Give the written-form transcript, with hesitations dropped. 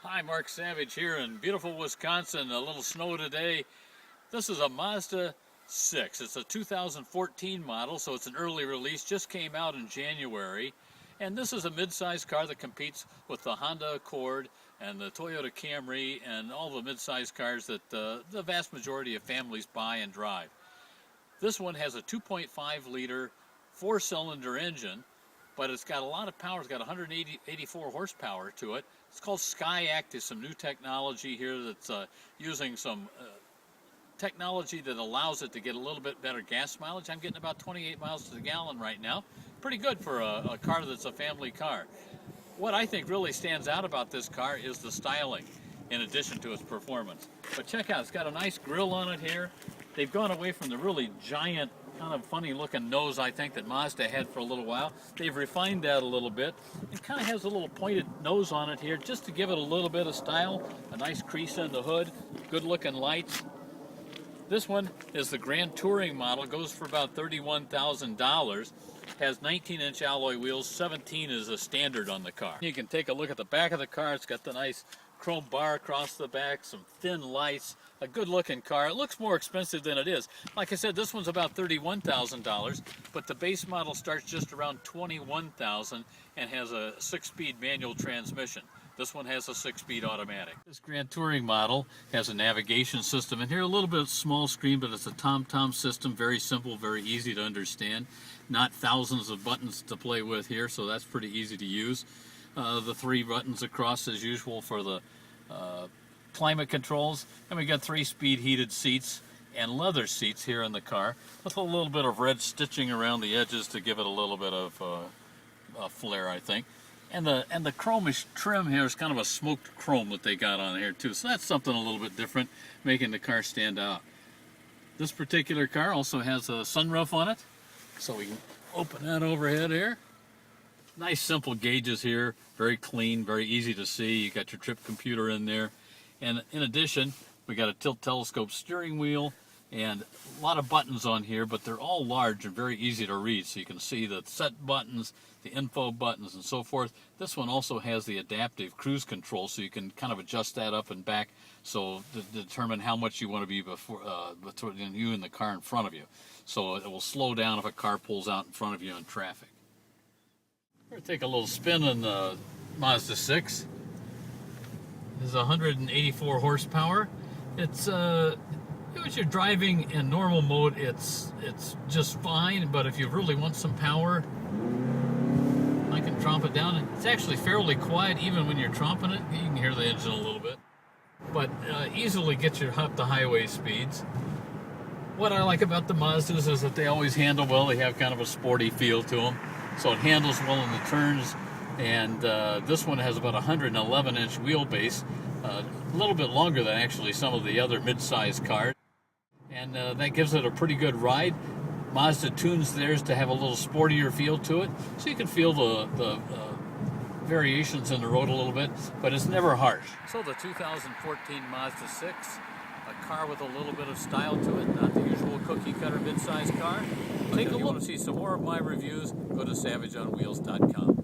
Hi, Mark Savage here in beautiful Wisconsin. A little snow today. This is a Mazda 6. It's a 2014 model, so it's an early release. Just came out in January. And this is a mid-size car that competes with the Honda Accord and the Toyota Camry and all the mid-size cars that the vast majority of families buy and drive. This one has a 2.5 liter four-cylinder engine, but it's got a lot of power. It's got 184 horsepower to it. It's called Sky Active, some new technology here that's using some technology that allows it to get a little bit better gas mileage. I'm getting about 28 miles to the gallon right now. Pretty good for a car that's a family car. What I think really stands out about this car is the styling, in addition to its performance. But check out, it's got a nice grille on it here. They've gone away from the really giant, kind of funny looking nose I think that Mazda had for a little while. They've refined that a little bit. It kind of has a little pointed nose on it here just to give it a little bit of style. A nice crease in the hood, good looking lights. This one is the Grand Touring model, goes for about $31,000. Has 19-inch alloy wheels, 17 is a standard on the car. You can take a look at the back of the car. It's got the nice chrome bar across the back, some thin lights, a good looking car. It looks more expensive than it is. Like I said, this one's about $31,000, but the base model starts just around $21,000 and has a 6-speed manual transmission. This one has a 6-speed automatic. This Grand Touring model has a navigation system in here, a little bit small screen, but it's a TomTom system, very simple, very easy to understand. Not thousands of buttons to play with here, so that's pretty easy to use. The 3 buttons across as usual for the climate controls, and we got 3-speed heated seats and leather seats here in the car with a little bit of red stitching around the edges to give it a little bit of flair, I think. And the chromish trim here is kind of a smoked chrome that they got on here too, so that's something a little bit different, making the car stand out. This particular car also has a sunroof on it, so we can open that overhead here. Nice simple gauges here, very clean, very easy to see. You got your trip computer in there. And in addition, we got a tilt telescope steering wheel and a lot of buttons on here, but they're all large and very easy to read. So you can see the set buttons, the info buttons, and so forth. This one also has the adaptive cruise control, so you can kind of adjust that up and back so to determine how much you want to be between you and the car in front of you. So it will slow down if a car pulls out in front of you in traffic. We're going to take a little spin on the Mazda 6. This is 184 horsepower. It's if you're driving in normal mode, it's just fine. But if you really want some power, I can tromp it down. It's actually fairly quiet even when you're tromping it. You can hear the engine a little bit, but easily gets you up to highway speeds. What I like about the Mazdas is that they always handle well. They have kind of a sporty feel to them. So it handles well in the turns, and this one has about 111-inch wheelbase, a little bit longer than actually some of the other mid-size cars, and that gives it a pretty good ride. Mazda tunes theirs to have a little sportier feel to it, so you can feel the variations in the road a little bit, but it's never harsh. So the 2014 Mazda 6, a car with a little bit of style to it, not the usual cookie-cutter mid-size car. Take a look. If you want to see some more of my reviews, go to savageonwheels.com.